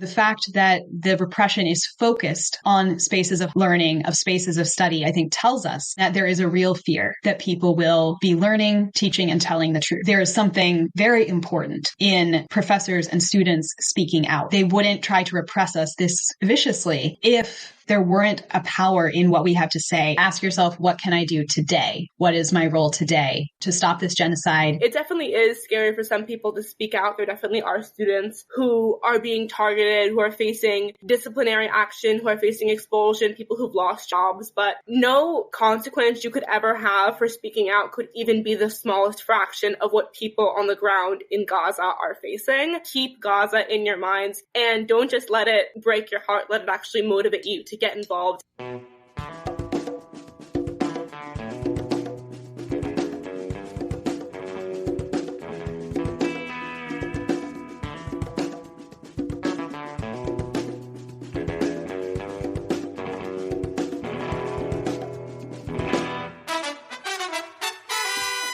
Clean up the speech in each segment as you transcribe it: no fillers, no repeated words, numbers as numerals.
The fact that the repression is focused on spaces of learning, of spaces of study, I think tells us that there is a real fear that people will be learning, teaching, and telling the truth. There is something very important in professors and students speaking out. They wouldn't try to repress us this viciously if there weren't a power in what we have to say. Ask yourself, what can I do today? What is my role today to stop this genocide? It definitely is scary for some people to speak out. There definitely are students who are being targeted, who are facing disciplinary action, who are facing expulsion, people who've lost jobs. But no consequence you could ever have for speaking out could even be the smallest fraction of what people on the ground in Gaza are facing. Keep Gaza in your minds and don't just let it break your heart. Let it actually motivate you to get involved.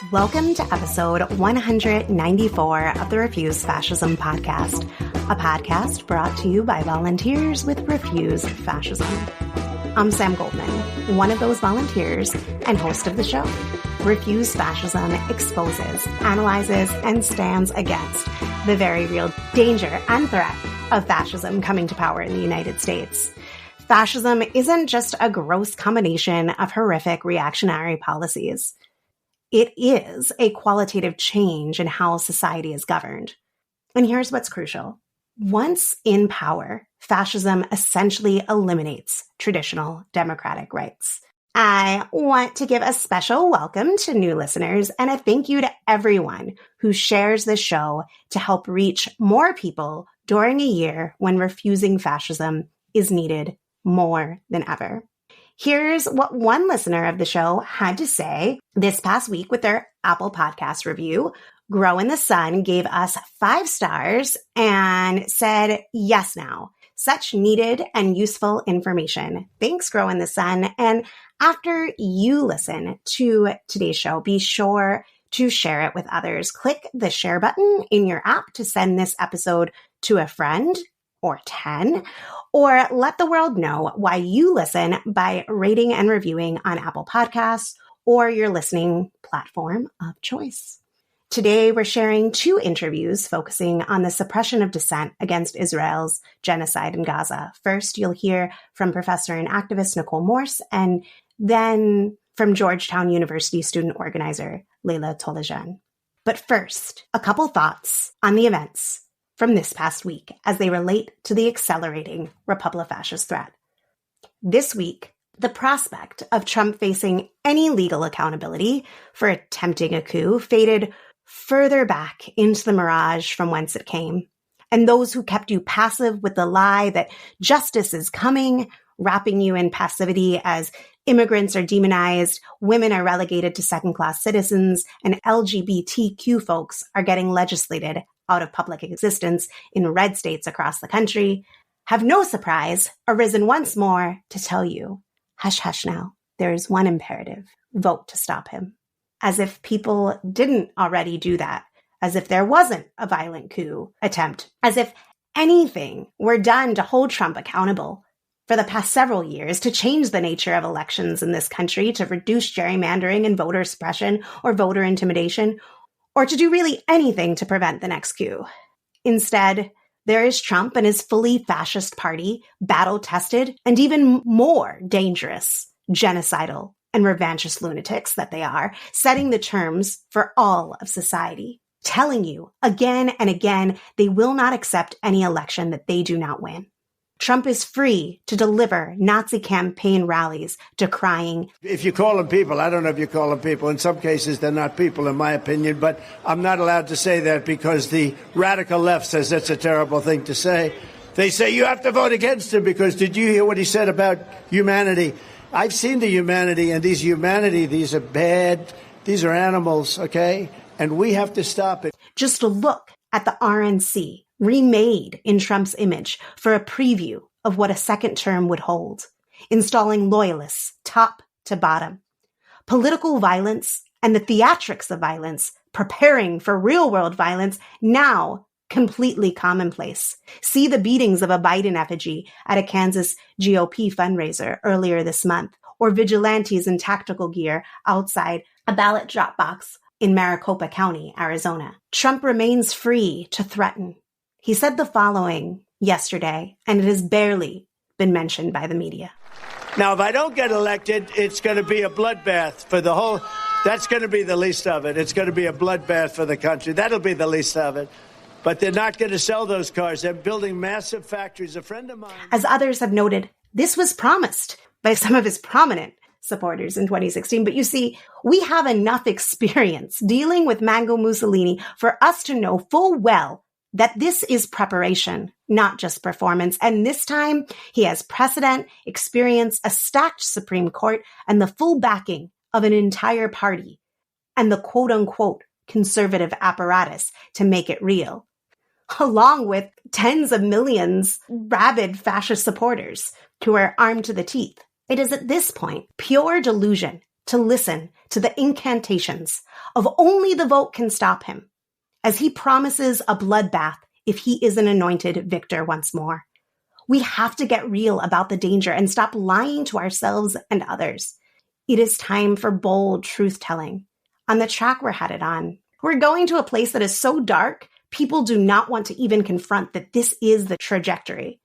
Welcome to episode 194 of the Refuse Fascism podcast, a podcast brought to you by volunteers with Refuse Fascism. I'm Sam Goldman, one of those volunteers and host of the show. Refuse Fascism exposes, analyzes, and stands against the very real danger and threat of fascism coming to power in the United States. Fascism isn't just a gross combination of horrific reactionary policies. It is a qualitative change in how society is governed. And here's what's crucial. Once in power, fascism essentially eliminates traditional democratic rights. I want to give a special welcome to new listeners and a thank you to everyone who shares this show to help reach more people during a year when refusing fascism is needed more than ever. Here's what one listener of the show had to say this past week with their Apple Podcast review. Grow in the Sun gave us 5 stars and said, yes, now. Such needed and useful information. Thanks, Grow in the Sun. And after you listen to today's show, be sure to share it with others. Click the share button in your app to send this episode to a friend or 10, or let the world know why you listen by rating and reviewing on Apple Podcasts or your listening platform of choice. Today, we're sharing 2 interviews focusing on the suppression of dissent against Israel's genocide in Gaza. First, you'll hear from professor and activist Nicole Morse, and then from Georgetown University student organizer Leila Tolajan. But first, a couple thoughts on the events from this past week as they relate to the accelerating Republi-Fascist threat. This week, the prospect of Trump facing any legal accountability for attempting a coup faded further back into the mirage from whence it came. And those who kept you passive with the lie that justice is coming, wrapping you in passivity as immigrants are demonized, women are relegated to second-class citizens, and LGBTQ folks are getting legislated out of public existence in red states across the country, have no surprise arisen once more to tell you, hush, hush now, there is one imperative, vote to stop him. As if people didn't already do that, as if there wasn't a violent coup attempt, as if anything were done to hold Trump accountable for the past several years to change the nature of elections in this country, to reduce gerrymandering and voter suppression or voter intimidation, or to do really anything to prevent the next coup. Instead, there is Trump and his fully fascist party, battle-tested and even more dangerous, genocidal and revanchist lunatics that they are, setting the terms for all of society, telling you again and again they will not accept any election that they do not win. Trump is free to deliver Nazi campaign rallies decrying. If you call them people, I don't know if you call them people. In some cases, they're not people, in my opinion, but I'm not allowed to say that because the radical left says that's a terrible thing to say. They say you have to vote against him because did you hear what he said about humanity? I've seen the humanity, and these are bad. These are animals, okay? And we have to stop it. Just look at the RNC. Remade in Trump's image for a preview of what a second term would hold, installing loyalists top to bottom. Political violence and the theatrics of violence, preparing for real-world violence now completely commonplace. See the beatings of a Biden effigy at a Kansas GOP fundraiser earlier this month, or vigilantes in tactical gear outside a ballot drop box in Maricopa County, Arizona. Trump remains free to threaten. He said the following yesterday, and it has barely been mentioned by the media. Now, if I don't get elected, it's going to be a bloodbath for the whole. That's going to be the least of it. It's going to be a bloodbath for the country. That'll be the least of it. But they're not going to sell those cars. They're building massive factories. A friend of mine. As others have noted, this was promised by some of his prominent supporters in 2016. But you see, we have enough experience dealing with Mango Mussolini for us to know full well that this is preparation, not just performance. And this time, he has precedent, experience, a stacked Supreme Court, and the full backing of an entire party and the quote-unquote conservative apparatus to make it real, along with tens of millions rabid fascist supporters who are armed to the teeth. It is at this point pure delusion to listen to the incantations of only the vote can stop him, as he promises a bloodbath if he is an anointed victor once more. We have to get real about the danger and stop lying to ourselves and others. It is time for bold truth-telling on the track we're headed on. We're going to a place that is so dark, people do not want to even confront that this is the trajectory.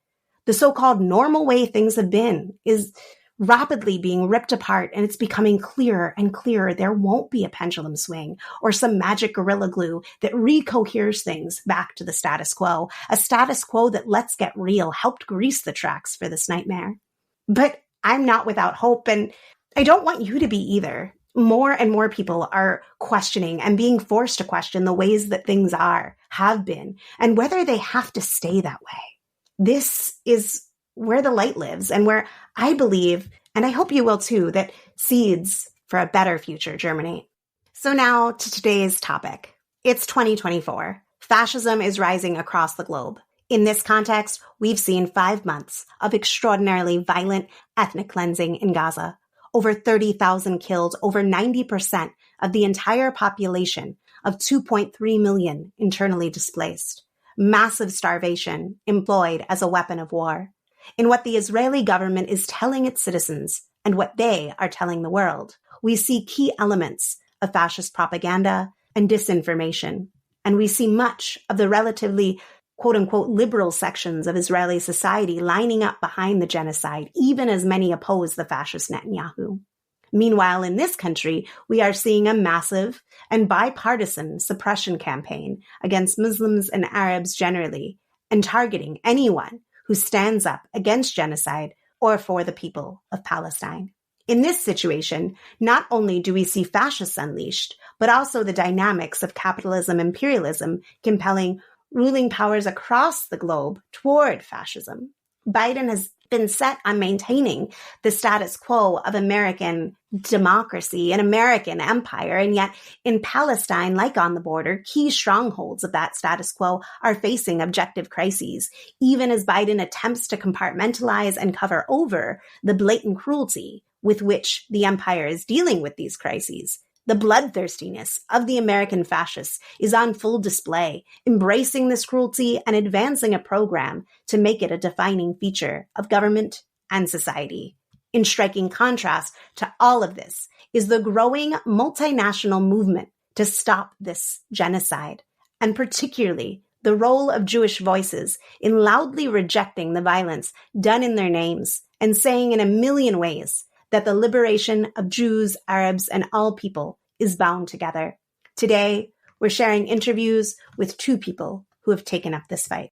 The so-called normal way things have been is rapidly being ripped apart, and it's becoming clearer and clearer there won't be a pendulum swing or some magic gorilla glue that recoheres things back to the status quo, a status quo that, let's get real, helped grease the tracks for this nightmare. But I'm not without hope, and I don't want you to be either. More and more people are questioning and being forced to question the ways that things are, have been, and whether they have to stay that way. This is where the light lives and where I believe, and I hope you will too, that seeds for a better future germinate. So now to today's topic. It's 2024. Fascism is rising across the globe. In this context, we've seen 5 months of extraordinarily violent ethnic cleansing in Gaza. Over 30,000 killed, over 90% of the entire population of 2.3 million internally displaced. Massive starvation employed as a weapon of war. In what the Israeli government is telling its citizens and what they are telling the world, we see key elements of fascist propaganda and disinformation. And we see much of the relatively quote-unquote liberal sections of Israeli society lining up behind the genocide, even as many oppose the fascist Netanyahu. Meanwhile, in this country, we are seeing a massive and bipartisan suppression campaign against Muslims and Arabs generally, and targeting anyone who stands up against genocide or for the people of Palestine. In this situation, not only do we see fascists unleashed, but also the dynamics of capitalism imperialism compelling ruling powers across the globe toward fascism. Biden has been set on maintaining the status quo of American democracy and American empire, and yet in Palestine, like on the border, key strongholds of that status quo are facing objective crises, even as Biden attempts to compartmentalize and cover over the blatant cruelty with which the empire is dealing with these crises. The bloodthirstiness of the American fascists is on full display, embracing this cruelty and advancing a program to make it a defining feature of government and society. In striking contrast to all of this is the growing multinational movement to stop this genocide, and particularly the role of Jewish voices in loudly rejecting the violence done in their names and saying in a million ways that the liberation of Jews, Arabs, and all people is bound together. Today, we're sharing interviews with 2 people who have taken up this fight.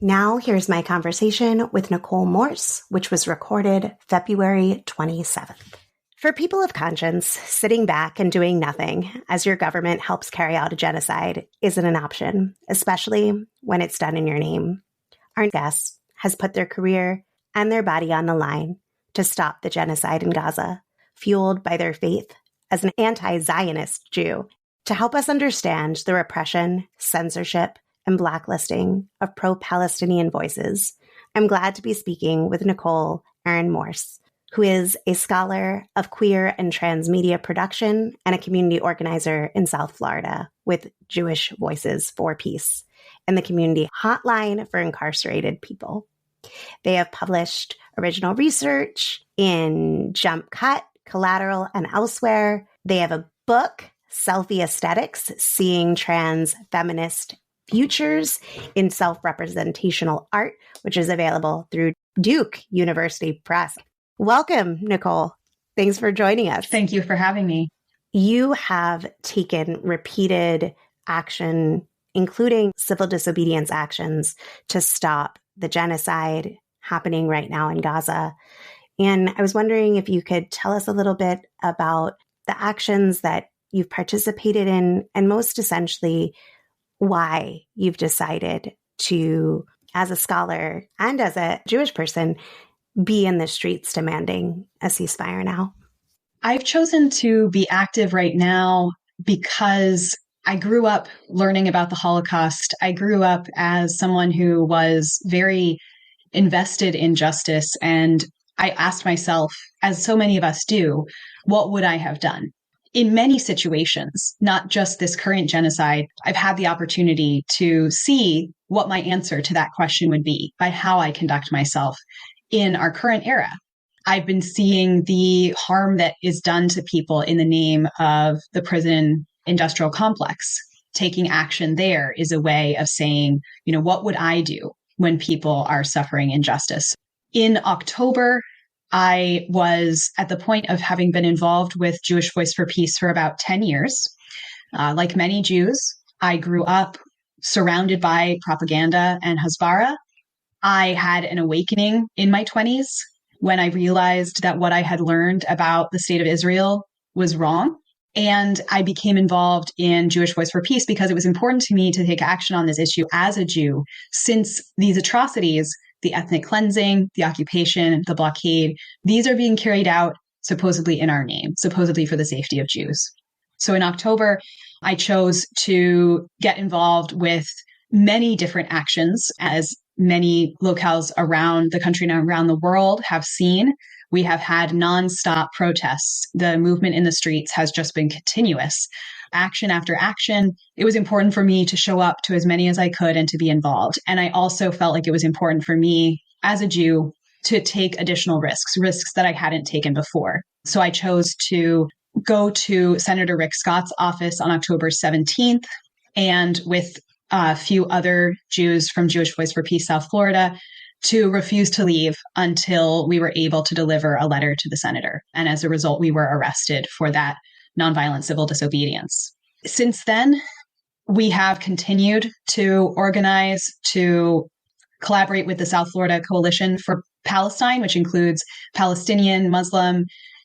Now, here's my conversation with Nicole Morse, which was recorded February 27th. For people of conscience, sitting back and doing nothing as your government helps carry out a genocide isn't an option, especially when it's done in your name. Our guest has put their career and their body on the line to stop the genocide in Gaza, fueled by their faith as an anti-Zionist Jew, to help us understand the repression, censorship, and blacklisting of pro-Palestinian voices. I'm glad to be speaking with Nicole Erin Morse, who is a scholar of queer and trans media production and a community organizer in South Florida with Jewish Voices for Peace. and the Community Hotline for Incarcerated People. They have published original research in Jump Cut, Collateral, and elsewhere. They have a book, Selfie Aesthetics, Seeing Trans Feminist Futures in Self-Representational Art, which is available through Duke University Press. Welcome, Nicole. Thanks for joining us. Thank you for having me. You have taken repeated action, including civil disobedience actions, to stop the genocide happening right now in Gaza. And I was wondering if you could tell us a little bit about the actions that you've participated in, and most essentially, why you've decided to, as a scholar and as a Jewish person, be in the streets demanding a ceasefire now. I've chosen to be active right now because I grew up learning about the Holocaust. I grew up as someone who was very invested in justice. And I asked myself, as so many of us do, what would I have done? In many situations, not just this current genocide, I've had the opportunity to see what my answer to that question would be by how I conduct myself in our current era. I've been seeing the harm that is done to people in the name of the prison industrial complex. Taking action there is a way of saying, what would I do when people are suffering injustice? In October, I was at the point of having been involved with Jewish Voice for Peace for about 10 years. Like many Jews, I grew up surrounded by propaganda and hasbara. I had an awakening in my 20s when I realized that what I had learned about the state of Israel was wrong. And I became involved in Jewish Voice for Peace because it was important to me to take action on this issue as a Jew, since these atrocities, the ethnic cleansing, the occupation, the blockade, these are being carried out supposedly in our name, supposedly for the safety of Jews. So in October, I chose to get involved with many different actions, as many locales around the country and around the world have seen. We have had nonstop protests. The movement in the streets has just been continuous. Action after action. It was important for me to show up to as many as I could and to be involved. And I also felt like it was important for me as a Jew to take additional risks that I hadn't taken before. So I chose to go to Senator Rick Scott's office on October 17th, and with a few other Jews from Jewish Voice for Peace South Florida, to refuse to leave until we were able to deliver a letter to the senator. And as a result, we were arrested for that nonviolent civil disobedience. Since then, we have continued to organize, to collaborate with the South Florida Coalition for Palestine, which includes Palestinian, Muslim,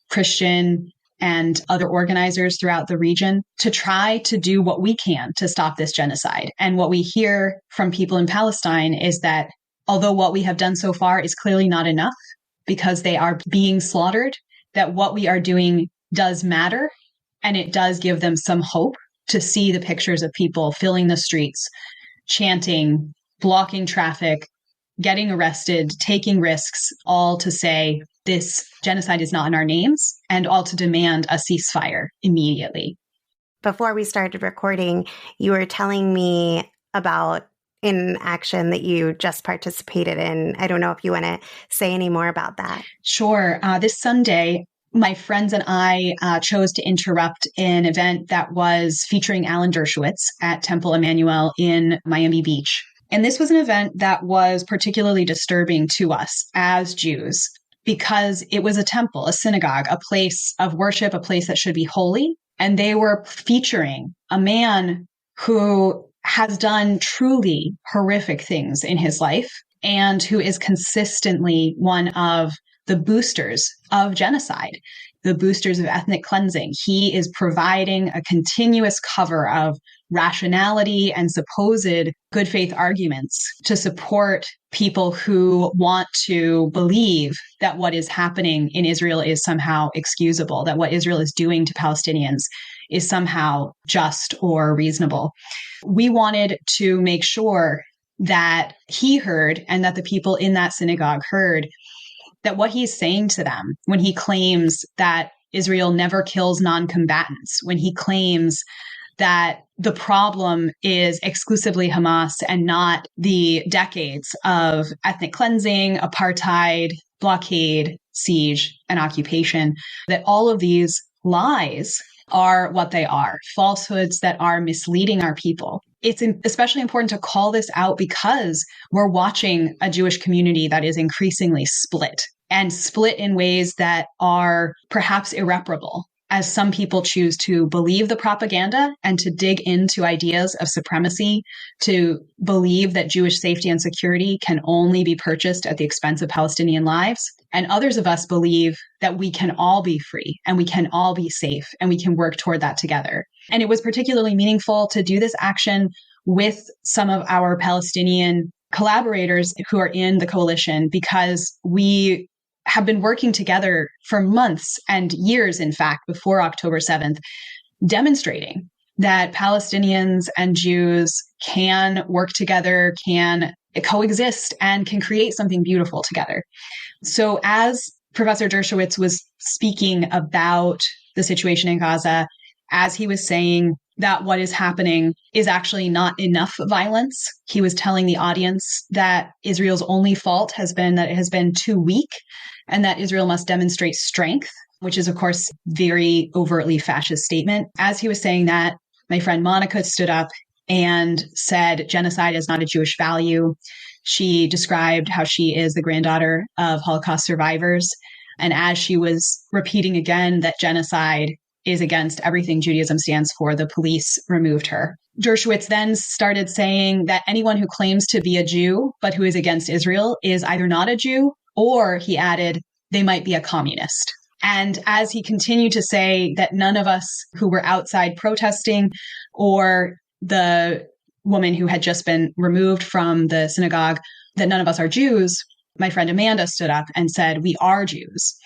Christian, and other organizers throughout the region, to try to do what we can to stop this genocide. And what we hear from people in Palestine is that although what we have done so far is clearly not enough because they are being slaughtered, that what we are doing does matter. And it does give them some hope to see the pictures of people filling the streets, chanting, blocking traffic, getting arrested, taking risks, all to say this genocide is not in our names, and all to demand a ceasefire immediately. Before we started recording, you were telling me about an action that you just participated in. I don't know if you want to say any more about that. Sure. This Sunday, my friends and I chose to interrupt an event that was featuring Alan Dershowitz at Temple Emmanuel in Miami Beach. And this was an event that was particularly disturbing to us as Jews because it was a temple, a synagogue, a place of worship, a place that should be holy. And they were featuring a man who has done truly horrific things in his life and who is consistently one of the boosters of genocide, the boosters of ethnic cleansing. He is providing a continuous cover of rationality and supposed good faith arguments to support people who want to believe that what is happening in Israel is somehow excusable, that what Israel is doing to Palestinians is somehow just or reasonable. We wanted to make sure that he heard and that the people in that synagogue heard that what he's saying to them when he claims that Israel never kills non-combatants, when he claims that the problem is exclusively Hamas and not the decades of ethnic cleansing, apartheid, blockade, siege, and occupation, that all of these lies are what they are, falsehoods that are misleading our people. It's especially important to call this out because we're watching a Jewish community that is increasingly split, and split in ways that are perhaps irreparable, as some people choose to believe the propaganda and to dig into ideas of supremacy, to believe that Jewish safety and security can only be purchased at the expense of Palestinian lives. And others of us believe that we can all be free and we can all be safe and we can work toward that together. And it was particularly meaningful to do this action with some of our Palestinian collaborators who are in the coalition, because we have been working together for months and years, in fact, before October 7th, demonstrating that Palestinians and Jews can work together, can coexist, and can create something beautiful together. So as Professor Dershowitz was speaking about the situation in Gaza, as he was saying that what is happening is actually not enough violence, he was telling the audience that Israel's only fault has been that it has been too weak, and that Israel must demonstrate strength, which is, of course, very overtly fascist statement. As he was saying that, my friend Monica stood up and said genocide is not a Jewish value. She described how she is the granddaughter of Holocaust survivors. And as she was repeating again that genocide is against everything Judaism stands for, the police removed her. Dershowitz then started saying that anyone who claims to be a Jew but who is against Israel is either not a Jew, or, he added, they might be a communist. And as he continued to say that none of us who were outside protesting, or the woman who had just been removed from the synagogue, that none of us are Jews, my friend Amanda stood up and said, we are Jews.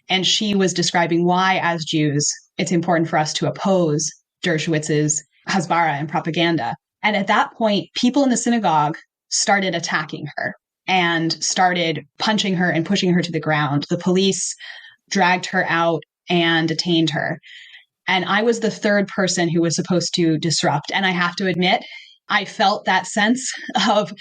And she was describing why, as Jews, it's important for us to oppose Dershowitz's Hasbara and propaganda. And at that point, people in the synagogue started attacking her and started punching her and pushing her to the ground. The police dragged her out and detained her. And I was the third person who was supposed to disrupt. And I have to admit, I felt that sense of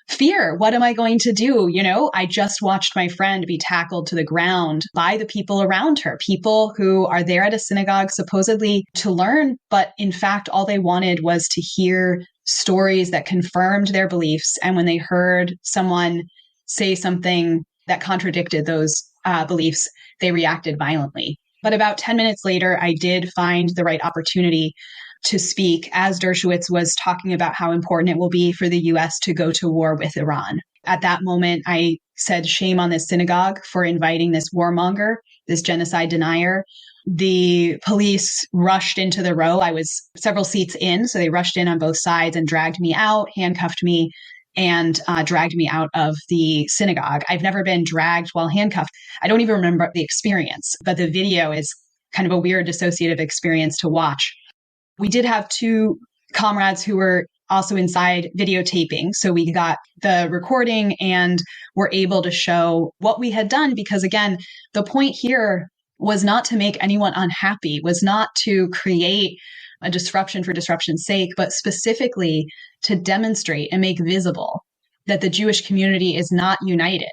fear. What am I going to do? You know, I just watched my friend be tackled to the ground by the people around her, people who are there at a synagogue supposedly to learn, but in fact, all they wanted was to hear stories that confirmed their beliefs. And when they heard someone say something that contradicted those beliefs, they reacted violently. But about 10 minutes later, I did find the right opportunity to speak as Dershowitz was talking about how important it will be for the U.S. to go to war with Iran. At that moment, I said, shame on this synagogue for inviting this warmonger, this genocide denier. The police rushed into the row. I was several seats in, so they rushed in on both sides and dragged me out, handcuffed me, and dragged me out of the synagogue. I've never been dragged while handcuffed. I don't even remember the experience, but the video is kind of a weird dissociative experience to watch. We did have two comrades who were also inside videotaping. So we got the recording and were able to show what we had done, because again, the point here was not to make anyone unhappy, was not to create a disruption for disruption's sake, but specifically to demonstrate and make visible that the Jewish community is not united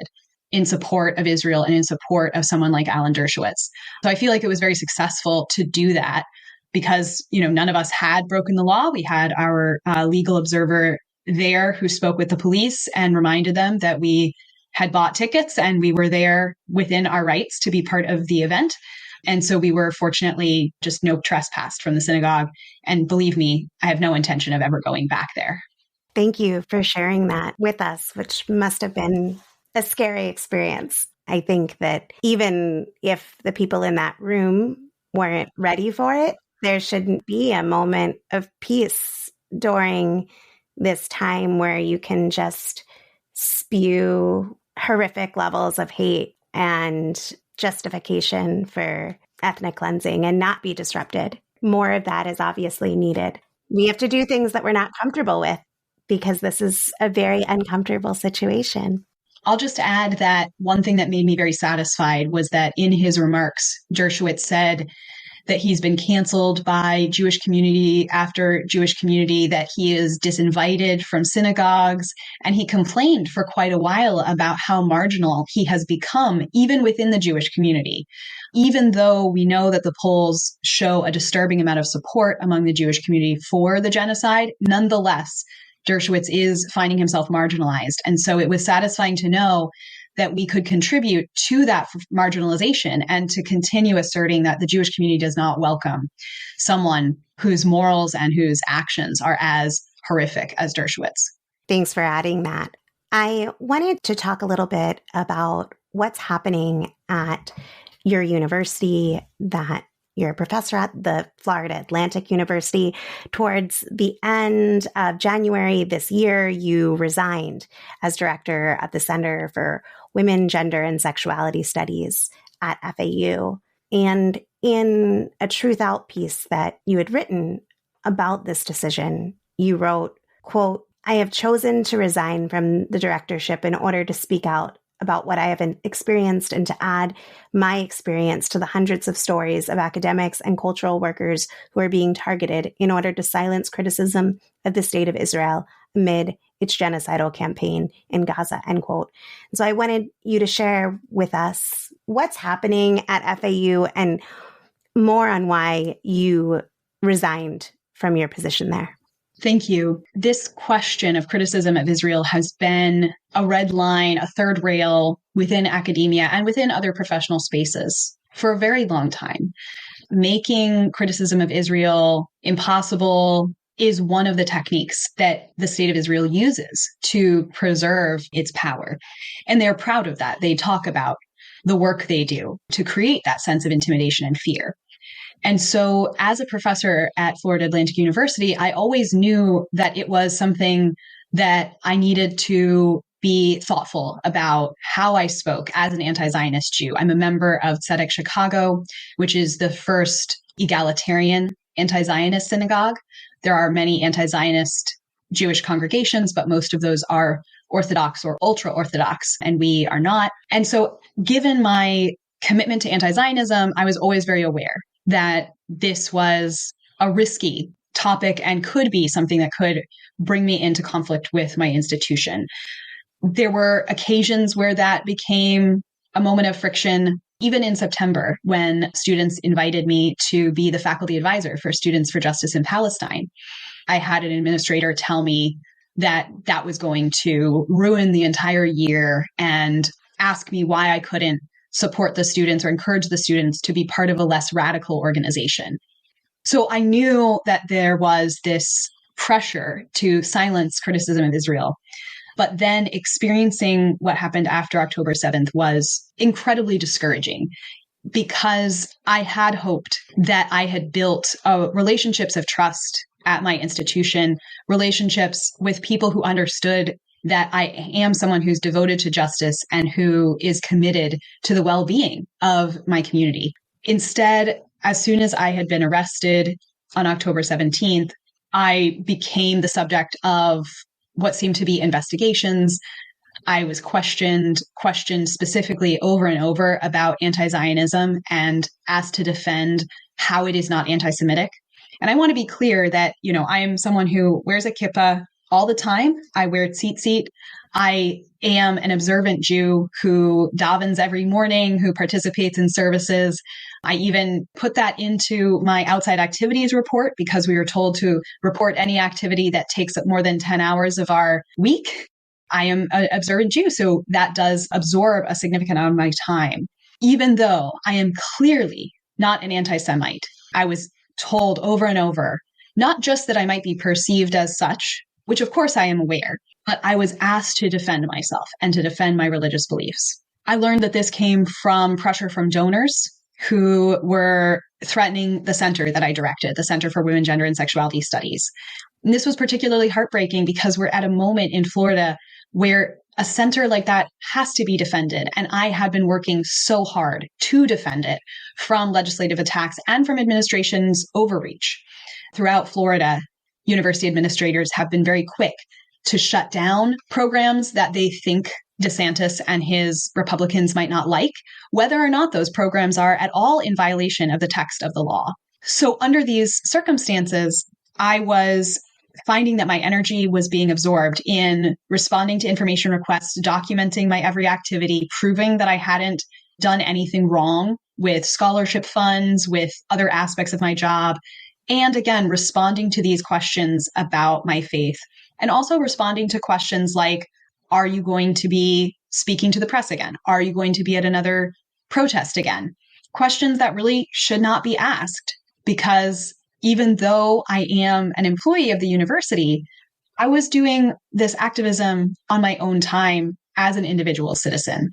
in support of Israel and in support of someone like Alan Dershowitz. So I feel like it was very successful to do that because, you know, none of us had broken the law. We had our legal observer there who spoke with the police and reminded them that we had bought tickets and we were there within our rights to be part of the event. And so we were fortunately just no trespassed from the synagogue. And believe me, I have no intention of ever going back there. Thank you for sharing that with us, which must have been a scary experience. I think that even if the people in that room weren't ready for it, there shouldn't be a moment of peace during this time where you can just spew horrific levels of hate and justification for ethnic cleansing and not be disrupted. More of that is obviously needed. We have to do things that we're not comfortable with because this is a very uncomfortable situation. I'll just add that one thing that made me very satisfied was that in his remarks, Dershowitz said that he's been canceled by Jewish community after Jewish community, that he is disinvited from synagogues. And he complained for quite a while about how marginal he has become, even within the Jewish community. Even though we know that the polls show a disturbing amount of support among the Jewish community for the genocide, nonetheless, Dershowitz is finding himself marginalized. And so it was satisfying to know that we could contribute to that marginalization and to continue asserting that the Jewish community does not welcome someone whose morals and whose actions are as horrific as Dershowitz. Thanks for adding that. I wanted to talk a little bit about what's happening at your university, that you're a professor at the Florida Atlantic University. Towards the end of January this year, you resigned as director at the Center for Women, Gender, and Sexuality Studies at FAU. And in a Truth Out piece that you had written about this decision, you wrote, quote, "I have chosen to resign from the directorship in order to speak out about what I have experienced and to add my experience to the hundreds of stories of academics and cultural workers who are being targeted in order to silence criticism of the state of Israel amid its genocidal campaign in Gaza," end quote. And so I wanted you to share with us what's happening at FAU and more on why you resigned from your position there. Thank you. This question of criticism of Israel has been a red line, a third rail within academia and within other professional spaces for a very long time. Making criticism of Israel impossible is one of the techniques that the state of Israel uses to preserve its power. And they're proud of that. They talk about the work they do to create that sense of intimidation and fear. And so as a professor at Florida Atlantic University, I always knew that it was something that I needed to be thoughtful about how I spoke as an anti-Zionist Jew. I'm a member of Tzedek Chicago, which is the first egalitarian anti-Zionist synagogue. There are many anti-Zionist Jewish congregations, but most of those are Orthodox or ultra-Orthodox, and we are not. And so given my commitment to anti-Zionism, I was always very aware that this was a risky topic and could be something that could bring me into conflict with my institution. There were occasions where that became a moment of friction, even in September, when students invited me to be the faculty advisor for Students for Justice in Palestine. I had an administrator tell me that that was going to ruin the entire year and ask me why I couldn't support the students or encourage the students to be part of a less radical organization. So I knew that there was this pressure to silence criticism of Israel. But then experiencing what happened after October 7th was incredibly discouraging, because I had hoped that I had built relationships of trust at my institution, relationships with people who understood that I am someone who's devoted to justice and who is committed to the well-being of my community. Instead, as soon as I had been arrested on October 17th, I became the subject of what seemed to be investigations. I was questioned specifically over and over about anti-Zionism and asked to defend how it is not anti-Semitic. And I want to be clear that, I am someone who wears a kippah all the time. I wear tzitzit. I am an observant Jew who davens every morning, who participates in services. I even put that into my outside activities report because we were told to report any activity that takes up more than 10 hours of our week. I am an observant Jew, so that does absorb a significant amount of my time. Even though I am clearly not an anti-Semite, I was told over and over, not just that I might be perceived as such, which of course I am aware, but I was asked to defend myself and to defend my religious beliefs. I learned that this came from pressure from donors who were threatening the center that I directed, the Center for Women, Gender, and Sexuality Studies. And this was particularly heartbreaking because we're at a moment in Florida where a center like that has to be defended. And I had been working so hard to defend it from legislative attacks and from administration's overreach. Throughout Florida, university administrators have been very quick to shut down programs that they think DeSantis and his Republicans might not like, whether or not those programs are at all in violation of the text of the law. So under these circumstances, I was finding that my energy was being absorbed in responding to information requests, documenting my every activity, proving that I hadn't done anything wrong with scholarship funds, with other aspects of my job. And again, responding to these questions about my faith, and also responding to questions like, are you going to be speaking to the press again? Are you going to be at another protest again? Questions that really should not be asked, because even though I am an employee of the university, I was doing this activism on my own time as an individual citizen.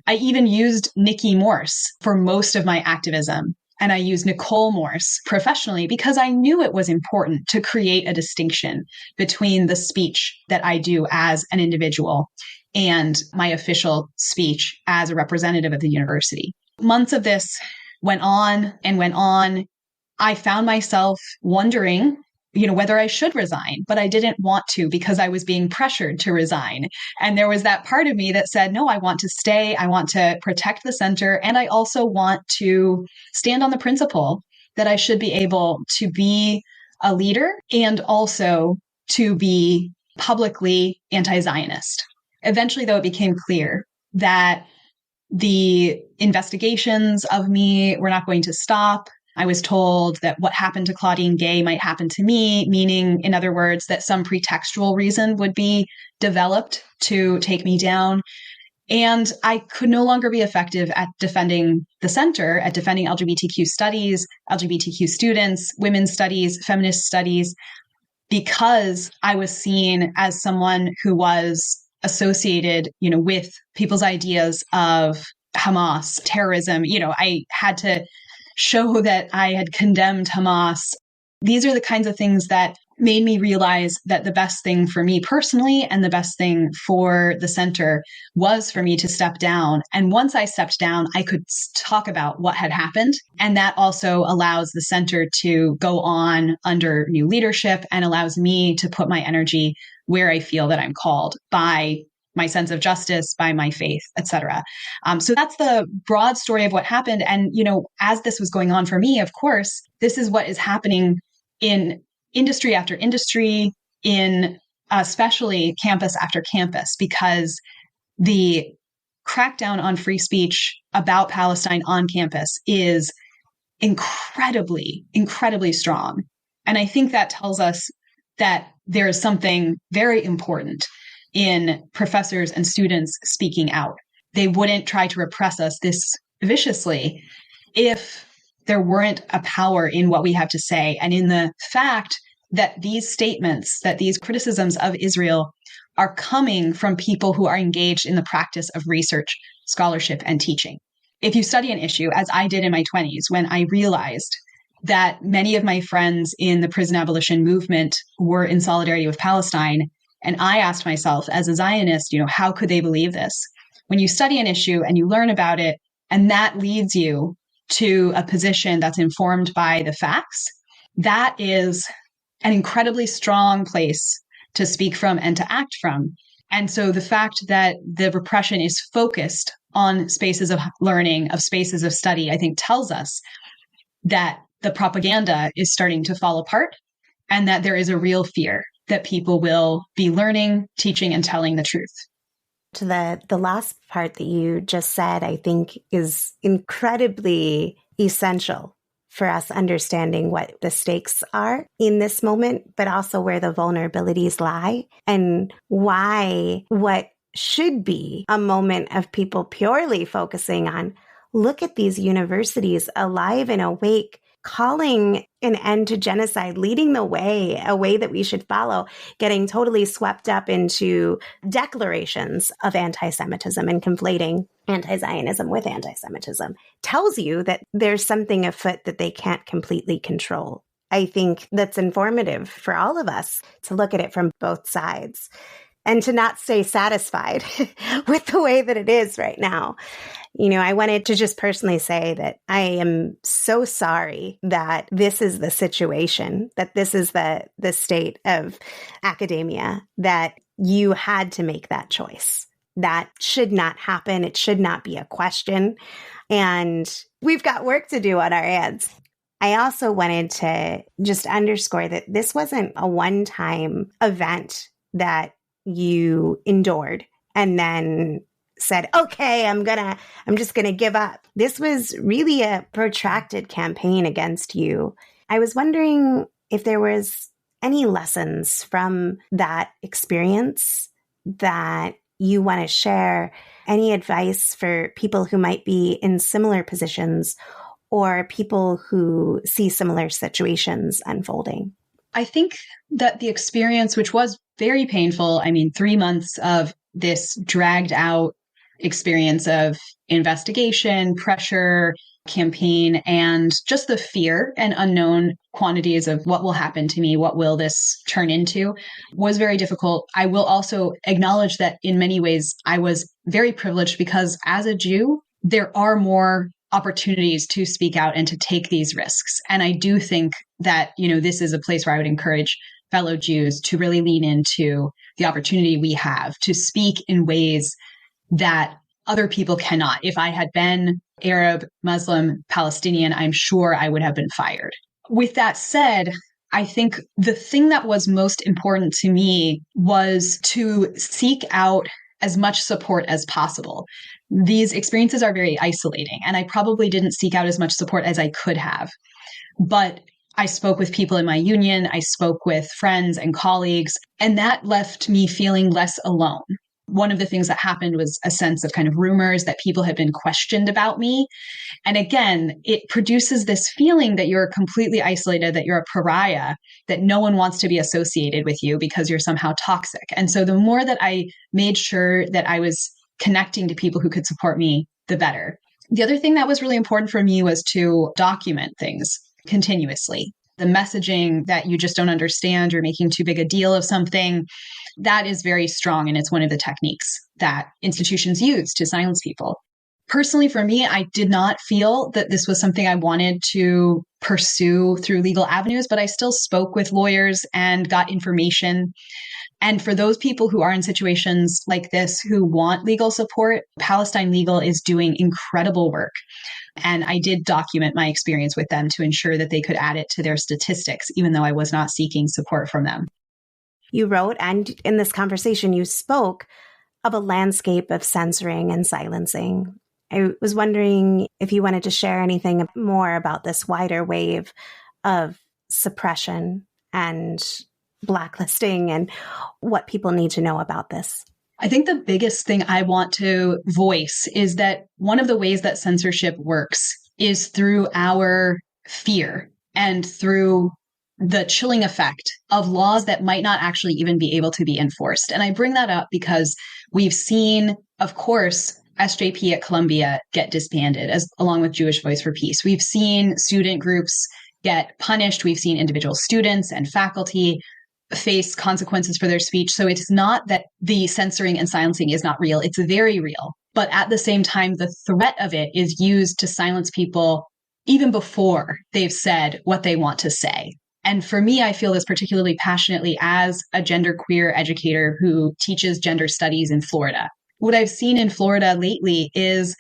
I even used Nikki Morse for most of my activism, and I used Nicole Morse professionally because I knew it was important to create a distinction between the speech that I do as an individual and my official speech as a representative of the university. Months of this went on and went on. I found myself wondering, whether I should resign, but I didn't want to because I was being pressured to resign. And there was that part of me that said, no, I want to stay. I want to protect the center. And I also want to stand on the principle that I should be able to be a leader and also to be publicly anti-Zionist. Eventually, though, it became clear that the investigations of me were not going to stop. I was told that what happened to Claudine Gay might happen to me, meaning, in other words, that some pretextual reason would be developed to take me down. And I could no longer be effective at defending the center, at defending LGBTQ studies, LGBTQ students, women's studies, feminist studies, because I was seen as someone who was associated, with people's ideas of Hamas, terrorism. I had to show that I had condemned Hamas. These are the kinds of things that made me realize that the best thing for me personally and the best thing for the center was for me to step down. And once I stepped down, I could talk about what had happened. And that also allows the center to go on under new leadership and allows me to put my energy where I feel that I'm called by my sense of justice, by my faith, etc. So that's the broad story of what happened. And, as this was going on for me, of course, this is what is happening in industry after industry, in especially campus after campus, because the crackdown on free speech about Palestine on campus is incredibly, incredibly strong. And I think that tells us that there is something very important in professors and students speaking out. They wouldn't try to repress us this viciously if there weren't a power in what we have to say and in the fact that these statements, that these criticisms of Israel are coming from people who are engaged in the practice of research, scholarship, and teaching. If you study an issue, as I did in my 20s, when I realized that many of my friends in the prison abolition movement were in solidarity with Palestine, and I asked myself as a Zionist, how could they believe this? When you study an issue and you learn about it, and that leads you to a position that's informed by the facts, that is an incredibly strong place to speak from and to act from. And so the fact that the repression is focused on spaces of learning, of spaces of study, I think tells us that the propaganda is starting to fall apart and that there is a real fear that people will be learning, teaching, and telling the truth. To the last part that you just said, I think is incredibly essential for us understanding what the stakes are in this moment, but also where the vulnerabilities lie and why what should be a moment of people purely focusing on, look at these universities alive and awake, calling an end to genocide, leading the way, a way that we should follow, getting totally swept up into declarations of anti-Semitism and conflating anti-Zionism with anti-Semitism, tells you that there's something afoot that they can't completely control. I think that's informative for all of us to look at it from both sides and to not stay satisfied with the way that it is right now. I wanted to just personally say that I am so sorry that this is the situation, that this is the state of academia, that you had to make that choice, that should not happen. It should not be a question. And we've got work to do on our hands. I also wanted to just underscore that this wasn't a one-time event that you endured and then said, okay, I'm just going to give up. This was really a protracted campaign against you. I was wondering if there was any lessons from that experience that you want to share, any advice for people who might be in similar positions or people who see similar situations unfolding? I think that the experience, which was very painful, 3 months of this dragged out experience of investigation, pressure, campaign, and just the fear and unknown quantities of what will happen to me, what will this turn into, was very difficult. I will also acknowledge that in many ways I was very privileged because as a Jew, there are more opportunities to speak out and to take these risks. And I do think that, this is a place where I would encourage fellow Jews to really lean into the opportunity we have to speak in ways that other people cannot. If I had been Arab, Muslim, Palestinian, I'm sure I would have been fired. With that said, I think the thing that was most important to me was to seek out as much support as possible. These experiences are very isolating, and I probably didn't seek out as much support as I could have. But I spoke with people in my union, I spoke with friends and colleagues, and that left me feeling less alone. One of the things that happened was a sense of kind of rumors that people had been questioned about me. And again, it produces this feeling that you're completely isolated, that you're a pariah, that no one wants to be associated with you because you're somehow toxic. And so the more that I made sure that I was connecting to people who could support me, the better. The other thing that was really important for me was to document things continuously. The messaging that you just don't understand, you're making too big a deal of something, that is very strong. And it's one of the techniques that institutions use to silence people. Personally, for me, I did not feel that this was something I wanted to pursue through legal avenues, but I still spoke with lawyers and got information. And for those people who are in situations like this who want legal support, Palestine Legal is doing incredible work. And I did document my experience with them to ensure that they could add it to their statistics, even though I was not seeking support from them. You wrote, and in this conversation, you spoke of a landscape of censoring and silencing. I was wondering if you wanted to share anything more about this wider wave of suppression and blacklisting and what people need to know about this. I think the biggest thing I want to voice is that one of the ways that censorship works is through our fear and through the chilling effect of laws that might not actually even be able to be enforced. And I bring that up because we've seen, of course, SJP at Columbia get disbanded along with Jewish Voice for Peace. We've seen student groups get punished. We've seen individual students and faculty face consequences for their speech. So it's not that the censoring and silencing is not real. It's very real. But at the same time, the threat of it is used to silence people even before they've said what they want to say. And for me, I feel this particularly passionately as a genderqueer educator who teaches gender studies in Florida. What I've seen in Florida lately is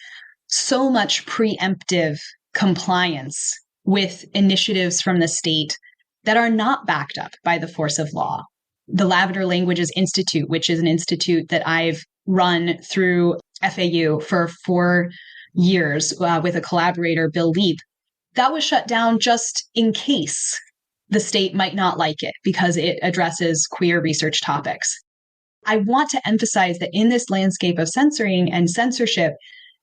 so much preemptive compliance with initiatives from the state that are not backed up by the force of law. The Lavender Languages Institute, which is an institute that I've run through FAU for 4 years with a collaborator, Bill Leib, that was shut down just in case the state might not like it because it addresses queer research topics. I want to emphasize that in this landscape of censoring and censorship,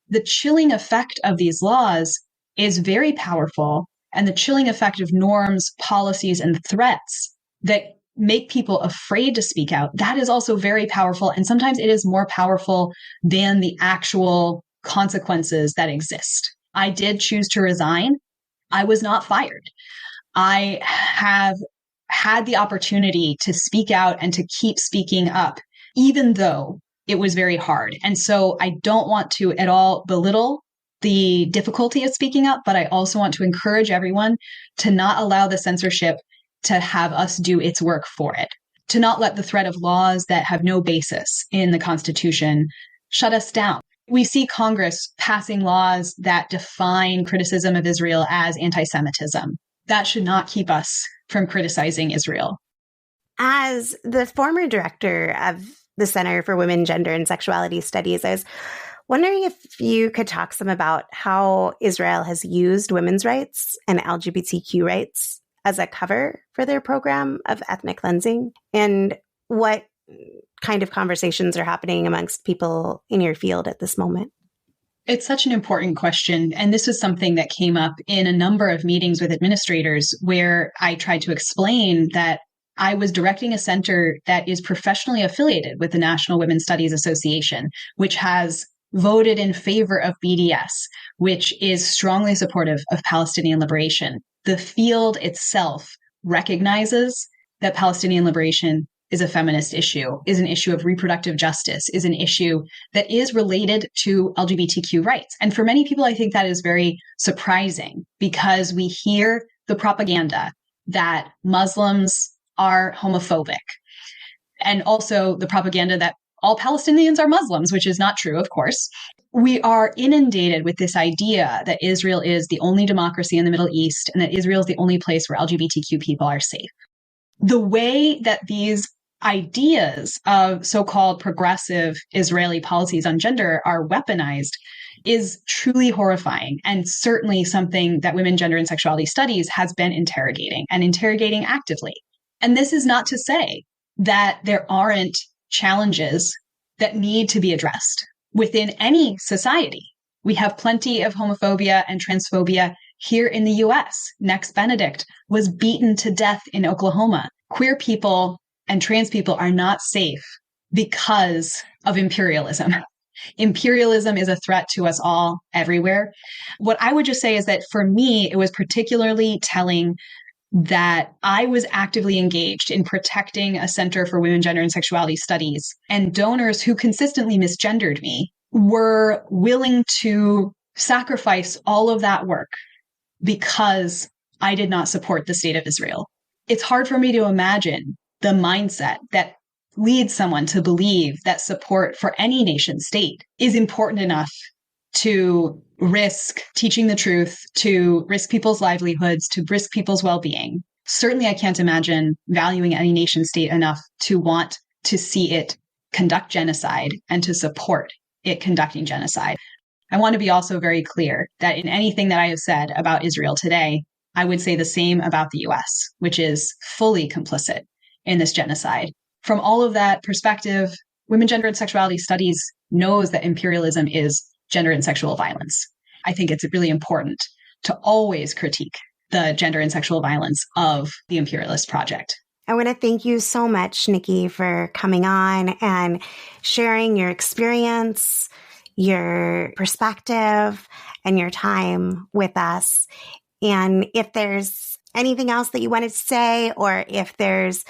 the chilling effect of these laws is very powerful, and the chilling effect of norms, policies, and threats that make people afraid to speak out, that is also very powerful. And sometimes it is more powerful than the actual consequences that exist. I did choose to resign. I was not fired. I have had the opportunity to speak out and to keep speaking up, even though it was very hard. And so I don't want to at all belittle the difficulty of speaking up, but I also want to encourage everyone to not allow the censorship to have us do its work for it, to not let the threat of laws that have no basis in the Constitution shut us down. We see Congress passing laws that define criticism of Israel as anti-Semitism. That should not keep us from criticizing Israel. As the former director of the Center for Women, Gender, and Sexuality Studies, I was wondering if you could talk some about how Israel has used women's rights and LGBTQ rights as a cover for their program of ethnic cleansing, and what kind of conversations are happening amongst people in your field at this moment. It's such an important question. And this was something that came up in a number of meetings with administrators where I tried to explain that I was directing a center that is professionally affiliated with the National Women's Studies Association, which has voted in favor of BDS, which is strongly supportive of Palestinian liberation. The field itself recognizes that Palestinian liberation is a feminist issue, is an issue of reproductive justice, is an issue that is related to LGBTQ rights. And for many people, I think that is very surprising because we hear the propaganda that Muslims are homophobic, and also the propaganda that all Palestinians are Muslims, which is not true, of course. We are inundated with this idea that Israel is the only democracy in the Middle East and that Israel is the only place where LGBTQ people are safe. The way that these ideas of so-called progressive Israeli policies on gender are weaponized is truly horrifying, and certainly something that Women, Gender, and Sexuality Studies has been interrogating actively. And this is not to say that there aren't challenges that need to be addressed within any society. We have plenty of homophobia and transphobia here in the US. Next Benedict was beaten to death in Oklahoma. Queer people and trans people are not safe because of imperialism. Imperialism is a threat to us all everywhere. What I would just say is that for me, it was particularly telling that I was actively engaged in protecting a Center for Women, Gender, and Sexuality Studies, and donors who consistently misgendered me were willing to sacrifice all of that work because I did not support the state of Israel. It's hard for me to imagine the mindset that leads someone to believe that support for any nation state is important enough to risk teaching the truth, to risk people's livelihoods, to risk people's well-being. Certainly, I can't imagine valuing any nation state enough to want to see it conduct genocide and to support it conducting genocide. I want to be also very clear that in anything that I have said about Israel today, I would say the same about the US, which is fully complicit in this genocide. From all of that perspective, Women, Gender, and Sexuality Studies knows that imperialism is gender and sexual violence. I think it's really important to always critique the gender and sexual violence of the imperialist project. I want to thank you so much, Nikki, for coming on and sharing your experience, your perspective, and your time with us. And if there's anything else that you wanted to say, or if there's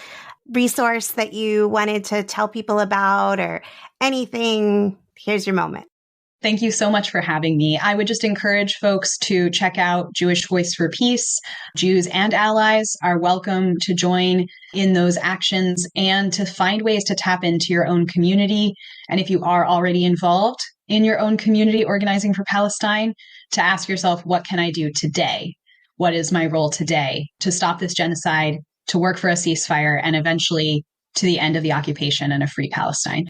resource that you wanted to tell people about or anything, here's your moment. Thank you so much for having me. I would just encourage folks to check out Jewish Voice for Peace. Jews and allies are welcome to join in those actions and to find ways to tap into your own community. And if you are already involved in your own community organizing for Palestine, to ask yourself, what can I do today? What is my role today to stop this genocide, to work for a ceasefire, and eventually to the end of the occupation and a free Palestine?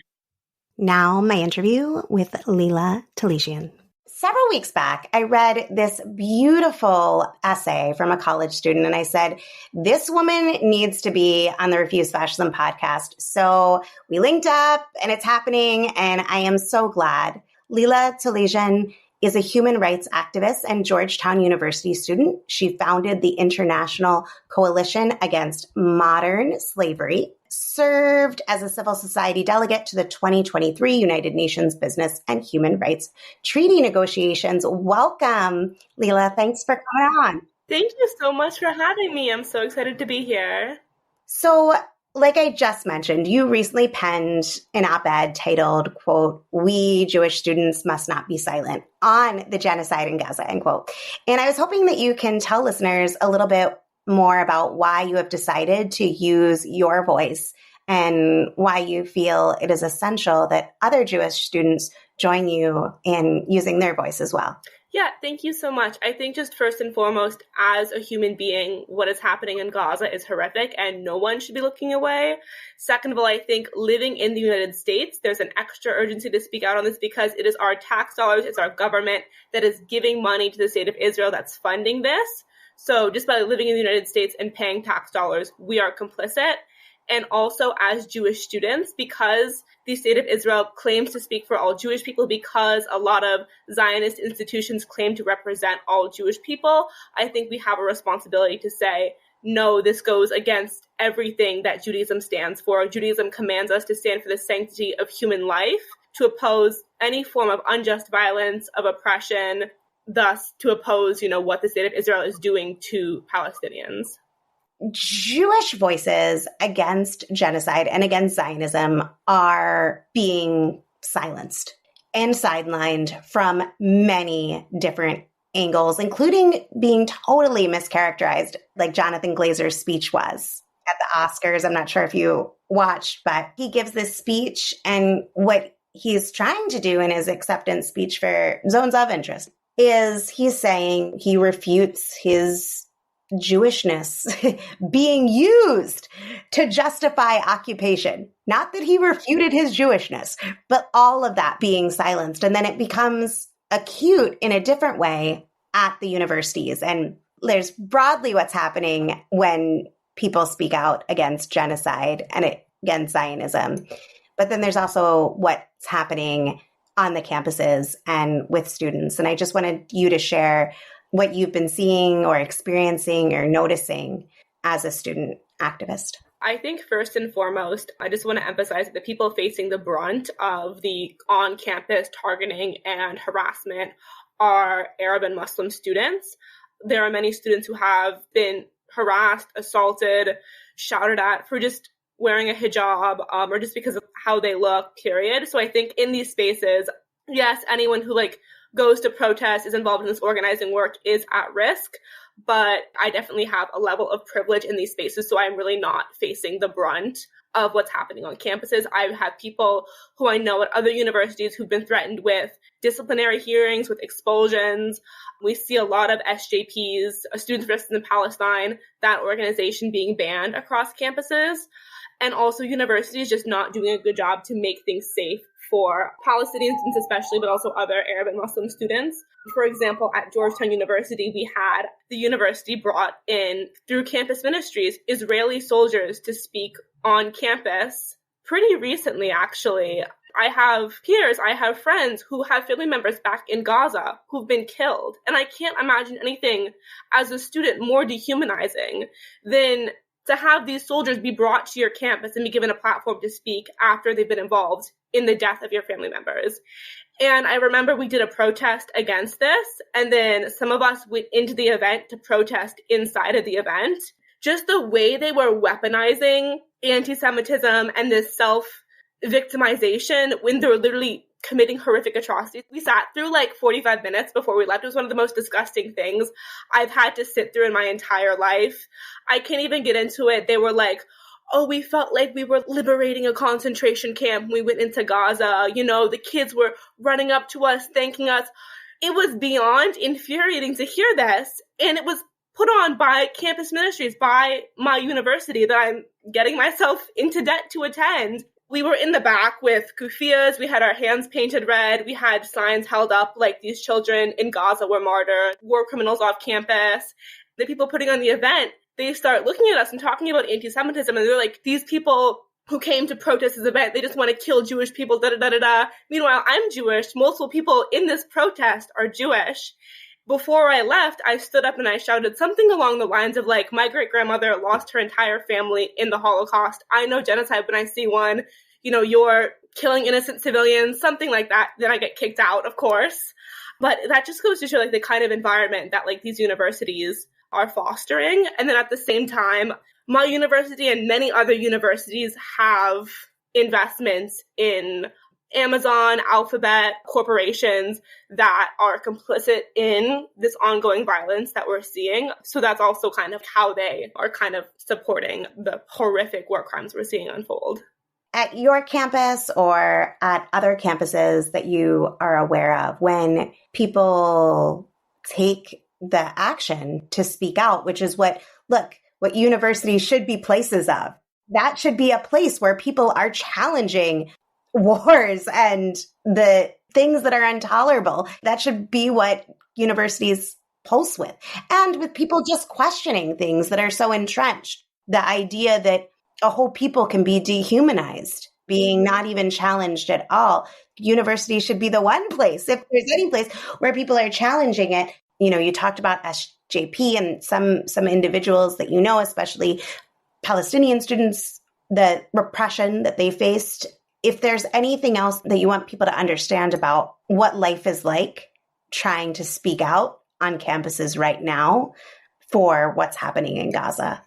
Now, my interview with Leila Talesian. Several weeks back, I read this beautiful essay from a college student, and I said, this woman needs to be on the Refuse Fascism podcast. So we linked up, and it's happening, and I am so glad. Leila Talesian is a human rights activist and Georgetown University student. She founded the International Coalition Against Modern Slavery, served as a civil society delegate to the 2023 United Nations Business and Human Rights Treaty negotiations. Welcome, Leila. Thanks for coming on. Thank you so much for having me. I'm so excited to be here. So, like I just mentioned, you recently penned an op-ed titled, quote, "We Jewish students must not be silent," on the genocide in Gaza, end quote. And I was hoping that you can tell listeners a little bit more about why you have decided to use your voice and why you feel it is essential that other Jewish students join you in using their voice as well. Yeah, thank you so much. I think just first and foremost, as a human being, what is happening in Gaza is horrific and no one should be looking away. Second of all, I think living in the United States, there's an extra urgency to speak out on this because it is our tax dollars, it's our government that is giving money to the state of Israel that's funding this. So just by living in the United States and paying tax dollars, we are complicit. And also as Jewish students, because the state of Israel claims to speak for all Jewish people, because a lot of Zionist institutions claim to represent all Jewish people, I think we have a responsibility to say, no, this goes against everything that Judaism stands for. Judaism commands us to stand for the sanctity of human life, to oppose any form of unjust violence, of oppression, thus to oppose, what the state of Israel is doing to Palestinians. Jewish voices against genocide and against Zionism are being silenced and sidelined from many different angles, including being totally mischaracterized, like Jonathan Glazer's speech was at the Oscars. I'm not sure if you watched, but he gives this speech, and what he's trying to do in his acceptance speech for zones of interest is he's saying he refutes his Jewishness being used to justify occupation. Not that he refuted his Jewishness, but all of that being silenced. And then it becomes acute in a different way at the universities. And there's broadly what's happening when people speak out against genocide and against Zionism. But then there's also what's happening on the campuses and with students. And I just wanted you to share what you've been seeing or experiencing or noticing as a student activist. I think first and foremost, I just want to emphasize that the people facing the brunt of the on-campus targeting and harassment are Arab and Muslim students. There are many students who have been harassed, assaulted, shouted at for just wearing a hijab or just because of how they look, period. So I think in these spaces, yes, anyone who goes to protest, is involved in this organizing work is at risk, but I definitely have a level of privilege in these spaces, so I'm really not facing the brunt of what's happening on campuses. I've had people who I know at other universities who've been threatened with disciplinary hearings, with expulsions. We see a lot of SJPs, Students for Justice in Palestine, that organization being banned across campuses, and also universities just not doing a good job to make things safe for Palestinian students especially, but also other Arab and Muslim students. For example, at Georgetown University, we had the university brought in, through campus ministries, Israeli soldiers to speak on campus pretty recently, actually. I have peers, I have friends who have family members back in Gaza who've been killed. And I can't imagine anything as a student more dehumanizing than to have these soldiers be brought to your campus and be given a platform to speak after they've been involved in the death of your family members. And I remember we did a protest against this, and then some of us went into the event to protest inside of the event. Just the way they were weaponizing anti-Semitism and this self-victimization when they were literally committing horrific atrocities. We sat through 45 minutes before we left. It was one of the most disgusting things I've had to sit through in my entire life. I can't even get into it. They were like, oh, we felt like we were liberating a concentration camp when we went into Gaza. The kids were running up to us, thanking us. It was beyond infuriating to hear this. And it was put on by campus ministries, by my university that I'm getting myself into debt to attend. We were in the back with kufiyas. We had our hands painted red. We had signs held up like these children in Gaza were martyred, war criminals off campus. The people putting on the event, they start looking at us and talking about anti-Semitism. And they're like, these people who came to protest this event, they just want to kill Jewish people, da-da-da-da-da. Meanwhile, I'm Jewish. Multiple people in this protest are Jewish. Before I left, I stood up and I shouted something along the lines of my great-grandmother lost her entire family in the Holocaust. I know genocide when I see one. You're killing innocent civilians, something like that. Then I get kicked out, of course. But that just goes to show the kind of environment that these universities are fostering. And then at the same time, my university and many other universities have investments in Amazon, Alphabet, corporations that are complicit in this ongoing violence that we're seeing. So that's also kind of how they are kind of supporting the horrific war crimes we're seeing unfold. At your campus or at other campuses that you are aware of, when people take the action to speak out, which is what universities should be places of. That should be a place where people are challenging wars and the things that are intolerable. That should be what universities pulse with. And with people just questioning things that are so entrenched. The idea that a whole people can be dehumanized, being not even challenged at all. University should be the one place, if there's any place, where people are challenging it. You know, you talked about SJP and some individuals that you know, especially Palestinian students, the repression that they faced. If there's anything else that you want people to understand about what life is like trying to speak out on campuses right now for what's happening in Gaza.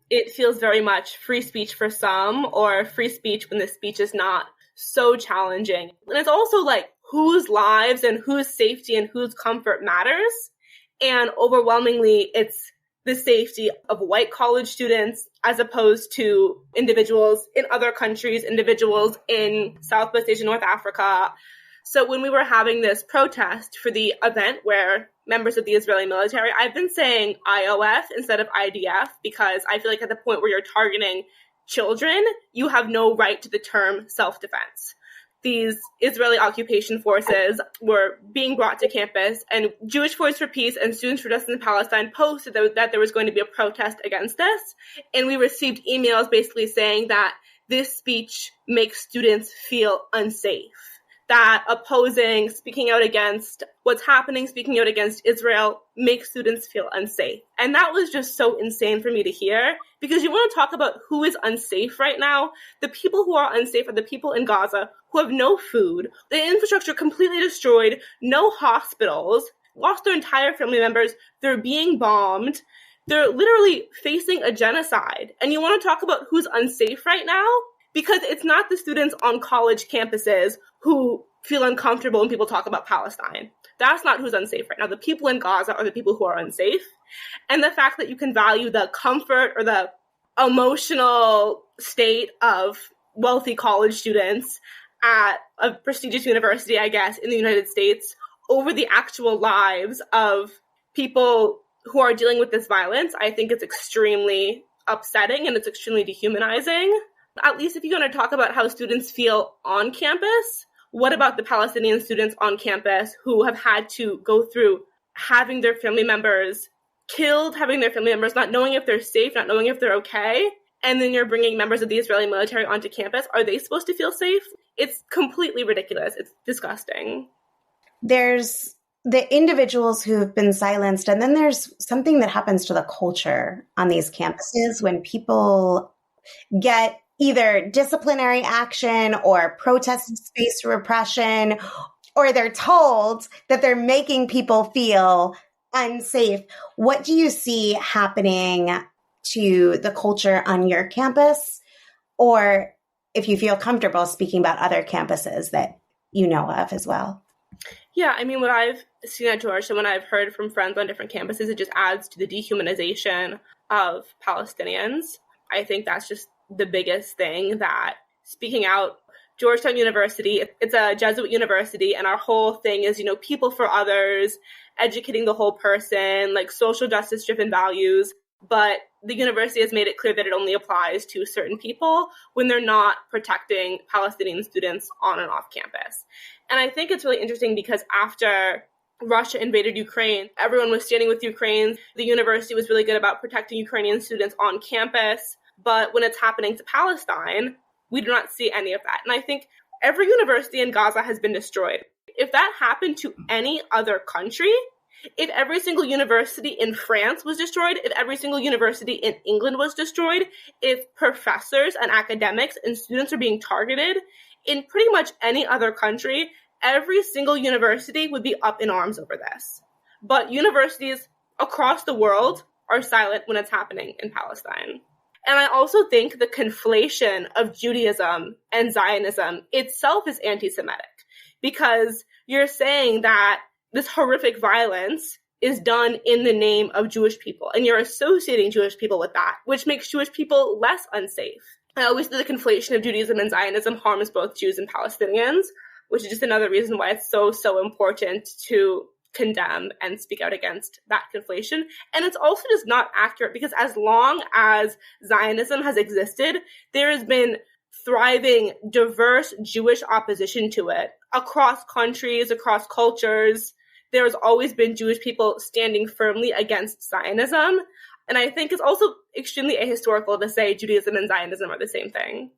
It feels very much free speech for some, or free speech when the speech is not so challenging. And it's also like whose lives and whose safety and whose comfort matters. And overwhelmingly, it's the safety of white college students as opposed to individuals in other countries, individuals in Southwest Asia, North Africa. So when we were having this protest for the event where members of the Israeli military, I've been saying IOF instead of IDF because I feel like at the point where you're targeting children, you have no right to the term self-defense. These Israeli occupation forces were being brought to campus, and Jewish Voice for Peace and Students for Justice in Palestine posted that there was going to be a protest against this. And we received emails basically saying that this speech makes students feel unsafe, that opposing, speaking out against what's happening, speaking out against Israel makes students feel unsafe. And that was just so insane for me to hear, because you want to talk about who is unsafe right now. The people who are unsafe are the people in Gaza who have no food, the infrastructure completely destroyed, no hospitals, lost their entire family members, they're being bombed, they're literally facing a genocide. And you want to talk about who's unsafe right now? Because it's not the students on college campuses who feel uncomfortable when people talk about Palestine. That's not who's unsafe right now. The people in Gaza are the people who are unsafe. And the fact that you can value the comfort or the emotional state of wealthy college students at a prestigious university, I guess, in the United States over the actual lives of people who are dealing with this violence, I think it's extremely upsetting and it's extremely dehumanizing. At least if you're going to talk about how students feel on campus, what about the Palestinian students on campus who have had to go through having their family members killed, having their family members not knowing if they're safe, not knowing if they're okay, and then you're bringing members of the Israeli military onto campus? Are they supposed to feel safe? It's completely ridiculous. It's disgusting. There's the individuals who have been silenced, and then there's something that happens to the culture on these campuses when people get either disciplinary action or protest-based repression, or they're told that they're making people feel unsafe. What do you see happening to the culture on your campus? Or if you feel comfortable speaking about other campuses that you know of as well? Yeah, I mean, what I've seen at Georgia, when I've heard from friends on different campuses, it just adds to the dehumanization of Palestinians. I think that's just the biggest thing, that speaking out, Georgetown University, it's a Jesuit university, and our whole thing is, people for others, educating the whole person, like social justice-driven values. But the university has made it clear that it only applies to certain people when they're not protecting Palestinian students on and off campus. And I think it's really interesting because after Russia invaded Ukraine, everyone was standing with Ukraine. The university was really good about protecting Ukrainian students on campus. But when it's happening to Palestine, we do not see any of that. And I think every university in Gaza has been destroyed. If that happened to any other country, if every single university in France was destroyed, if every single university in England was destroyed, if professors and academics and students are being targeted in pretty much any other country, every single university would be up in arms over this. But universities across the world are silent when it's happening in Palestine. And I also think the conflation of Judaism and Zionism itself is anti-Semitic, because you're saying that this horrific violence is done in the name of Jewish people, and you're associating Jewish people with that, which makes Jewish people less unsafe. I always think the conflation of Judaism and Zionism harms both Jews and Palestinians, which is just another reason why it's so important to condemn and speak out against that conflation. And it's also just not accurate, because as long as Zionism has existed, there has been thriving, diverse Jewish opposition to it across countries, across cultures. There has always been Jewish people standing firmly against Zionism. And I think it's also extremely ahistorical to say Judaism and Zionism are the same thing.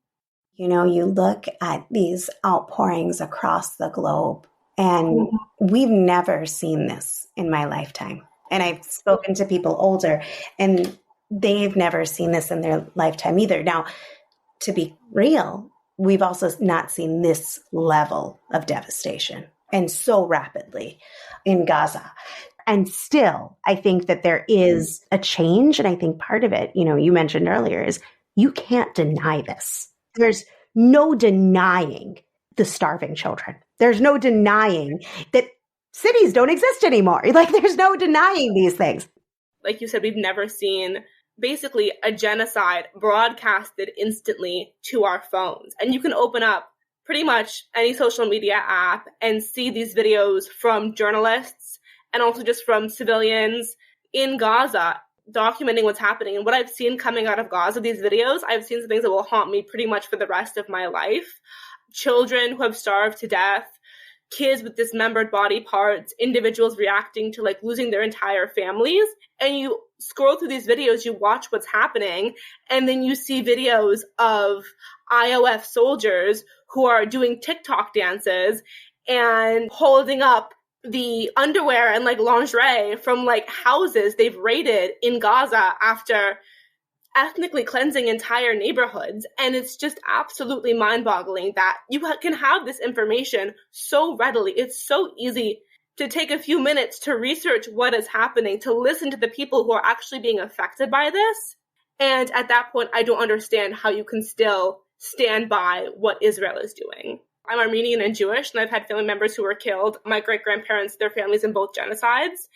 You know, you look at these outpourings across the globe, and we've never seen this in my lifetime. And I've spoken to people older, and they've never seen this in their lifetime either. Now, to be real, we've also not seen this level of devastation, and so rapidly, in Gaza. And still, I think that there is a change. And I think part of it, you know, you mentioned earlier, is you can't deny this. There's no denying the starving children. There's no denying that cities don't exist anymore. Like, there's no denying these things. Like you said, we've never seen basically a genocide broadcasted instantly to our phones. And you can open up pretty much any social media app and see these videos from journalists and also just from civilians in Gaza documenting what's happening. And what I've seen coming out of Gaza, these videos, I've seen some things that will haunt me pretty much for the rest of my life. Children who have starved to death, kids with dismembered body parts, individuals reacting to like losing their entire families. And you scroll through these videos, you watch what's happening, and then you see videos of IOF soldiers who are doing TikTok dances and holding up the underwear and like lingerie from like houses they've raided in Gaza after ethnically cleansing entire neighborhoods. And it's just absolutely mind-boggling that you can have this information so readily. It's so easy to take a few minutes to research what is happening, to listen to the people who are actually being affected by this. And at that point, I don't understand how you can still stand by what Israel is doing. I'm Armenian and Jewish, and I've had family members who were killed. My great-grandparents, their families in both genocides.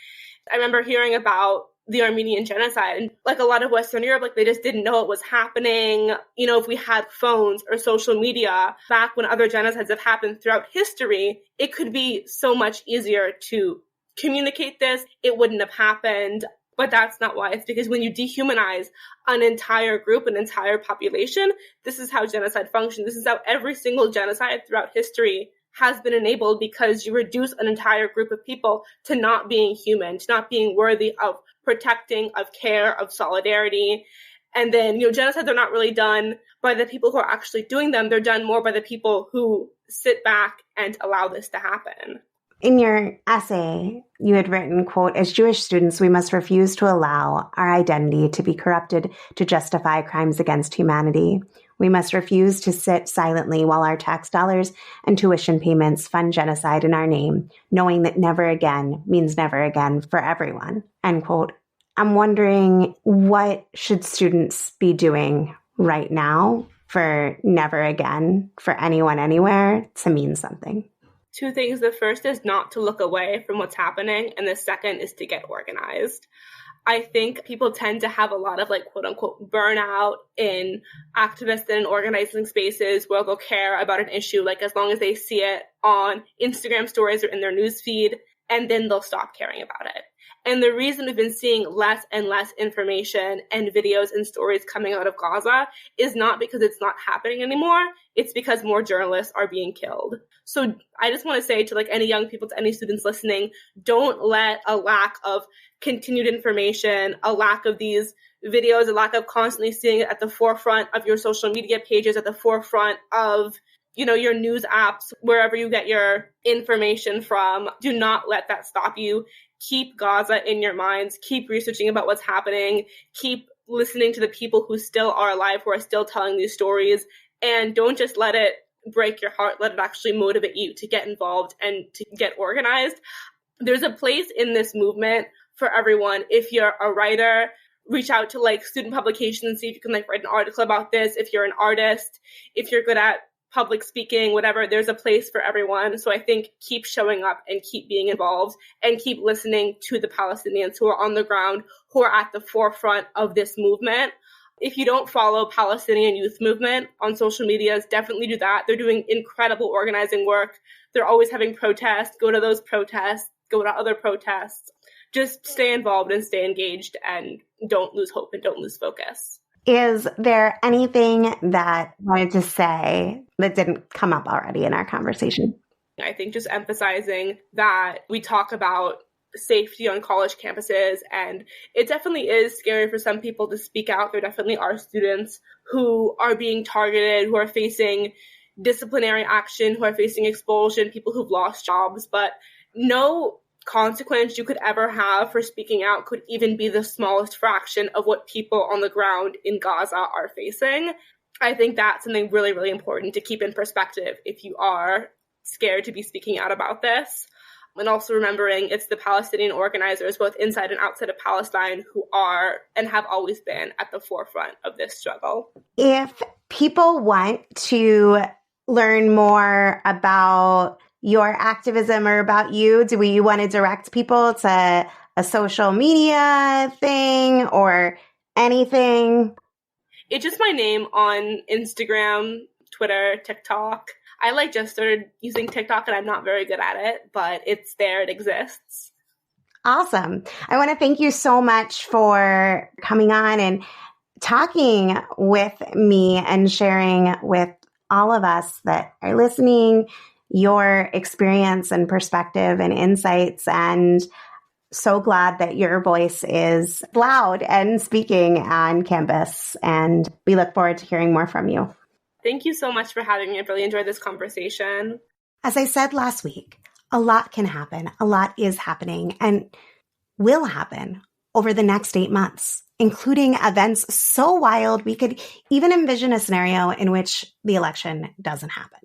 I remember hearing about the Armenian genocide, and like a lot of Western Europe, like they just didn't know it was happening. You know, if we had phones or social media back when other genocides have happened throughout history, it could be so much easier to communicate this. It wouldn't have happened. But that's not why. It's because when you dehumanize an entire group, an entire population, this is how genocide functions. This is how every single genocide throughout history has been enabled, because you reduce an entire group of people to not being human, to not being worthy of protecting, of care, of solidarity. And then, you know, genocides are not really done by the people who are actually doing them. They're done more by the people who sit back and allow this to happen. In your essay, you had written, quote, "As Jewish students, we must refuse to allow our identity to be corrupted to justify crimes against humanity. We must refuse to sit silently while our tax dollars and tuition payments fund genocide in our name, knowing that never again means never again for everyone," end quote. I'm wondering, what should students be doing right now for never again for anyone anywhere to mean something? Two things. The first is not to look away from what's happening, and the second is to get organized. I think people tend to have a lot of like quote unquote burnout in activist and organizing spaces where they'll care about an issue like as long as they see it on Instagram stories or in their news feed, and then they'll stop caring about it. And the reason we've been seeing less and less information and videos and stories coming out of Gaza is not because it's not happening anymore. It's because more journalists are being killed. So I just want to say to like any young people, to any students listening, don't let a lack of continued information, a lack of these videos, a lack of constantly seeing it at the forefront of your social media pages, at the forefront of, you know, your news apps, wherever you get your information from. Do not let that stop you. Keep Gaza in your minds. Keep researching about what's happening. Keep listening to the people who still are alive, who are still telling these stories. And don't just let it break your heart. Let it actually motivate you to get involved and to get organized. There's a place in this movement for everyone. If you're a writer, reach out to like student publications and see if you can like write an article about this. If you're an artist, if you're good at public speaking, whatever, there's a place for everyone. So I think keep showing up and keep being involved and keep listening to the Palestinians who are on the ground, who are at the forefront of this movement. If you don't follow Palestinian Youth Movement on social media, definitely do that. They're doing incredible organizing work. They're always having protests. Go to those protests, go to other protests. Just stay involved and stay engaged and don't lose hope and don't lose focus. Is there anything that you wanted to say that didn't come up already in our conversation? I think just emphasizing that we talk about safety on college campuses, and it definitely is scary for some people to speak out. There definitely are students who are being targeted, who are facing disciplinary action, who are facing expulsion, people who've lost jobs, but no consequence you could ever have for speaking out could even be the smallest fraction of what people on the ground in Gaza are facing. I think that's something really, really important to keep in perspective if you are scared to be speaking out about this. And also remembering it's the Palestinian organizers, both inside and outside of Palestine, who are and have always been at the forefront of this struggle. If people want to learn more about your activism or about you, do we want to direct people to a social media thing or anything? It's just my name on Instagram, Twitter, TikTok. I just started using TikTok and I'm not very good at it, but it's there, it exists. Awesome. I want to thank you so much for coming on and talking with me and sharing with all of us that are listening your experience and perspective and insights, and so glad that your voice is loud and speaking on campus, and we look forward to hearing more from you. Thank you so much for having me. I've really enjoyed this conversation. As I said last week, a lot can happen. A lot is happening and will happen over the next 8 months, including events so wild we could even envision a scenario in which the election doesn't happen.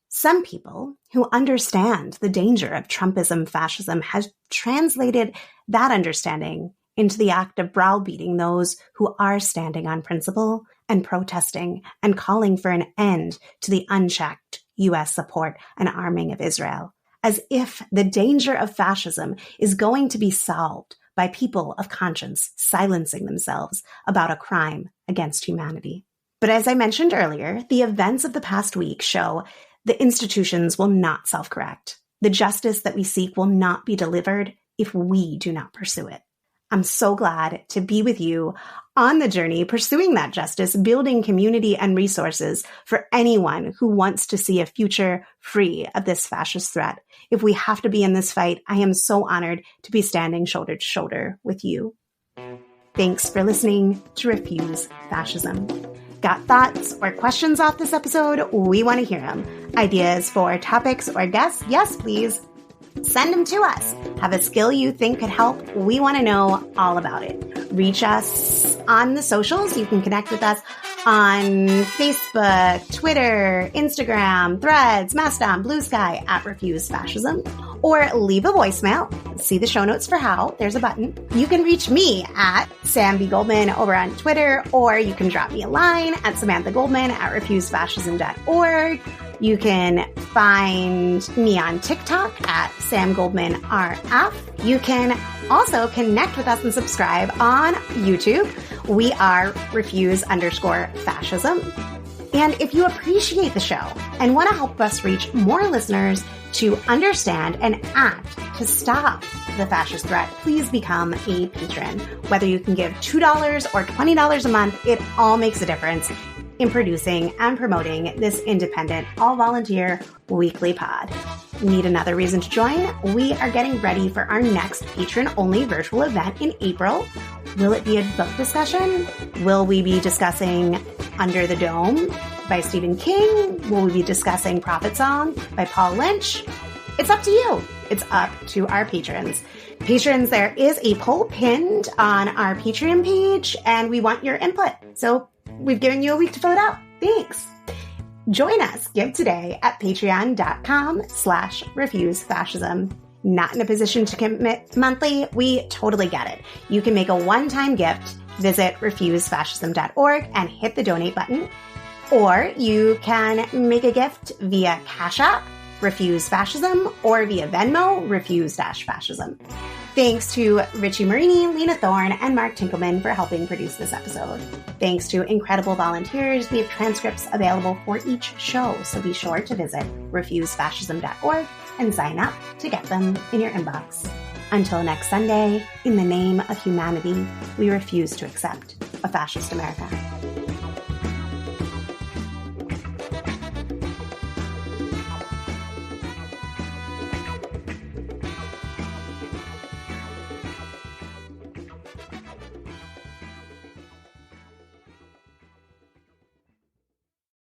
Some people who understand the danger of Trumpism, fascism, has translated that understanding into the act of browbeating those who are standing on principle and protesting and calling for an end to the unchecked U.S. support and arming of Israel, as if the danger of fascism is going to be solved by people of conscience silencing themselves about a crime against humanity. But as I mentioned earlier, the events of the past week show the institutions will not self-correct. The justice that we seek will not be delivered if we do not pursue it. I'm so glad to be with you on the journey pursuing that justice, building community and resources for anyone who wants to see a future free of this fascist threat. If we have to be in this fight, I am so honored to be standing shoulder to shoulder with you. Thanks for listening to Refuse Fascism. Got thoughts or questions off this episode? We want to hear them. Ideas for topics or guests? Yes, please. Send them to us. Have a skill you think could help? We want to know all about it. Reach us on the socials. You can connect with us on Facebook, Twitter, Instagram, Threads, Mastodon, Blue Sky at Refuse Fascism, or leave a voicemail. See the show notes for how. There's a button. You can reach me at Sam B. Goldman over on Twitter, or you can drop me a line at samanthagoldman at refusefascism.org. You can find me on TikTok at Sam Goldman RF. You can also connect with us and subscribe on YouTube. We are refuse_fascism. And if you appreciate the show and want to help us reach more listeners to understand and act to stop the fascist threat, please become a patron. Whether you can give $2 or $20 a month, it all makes a difference in producing and promoting this independent, all-volunteer weekly pod. Need another reason to join? We are getting ready for our next patron-only virtual event in April. Will it be a book discussion? Will we be discussing Under the Dome by Stephen King? Will we be discussing Prophet Song by Paul Lynch? It's up to you. It's up to our patrons. Patrons, there is a poll pinned on our Patreon page, and we want your input. So we've given you a week to fill it out. Thanks. Join us. Give today at patreon.com/refusefascism. Not in a position to commit monthly? We totally get it. You can make a one-time gift Visit refusefascism.org and hit the donate button. Or you can make a gift via Cash App, Refuse Fascism, or via Venmo, Refuse-Fascism. Thanks to Richie Marini, Lena Thorne, and Mark Tinkelman for helping produce this episode. Thanks to incredible volunteers. We have transcripts available for each show, so be sure to visit refusefascism.org and sign up to get them in your inbox. Until next Sunday, in the name of humanity, we refuse to accept a fascist America.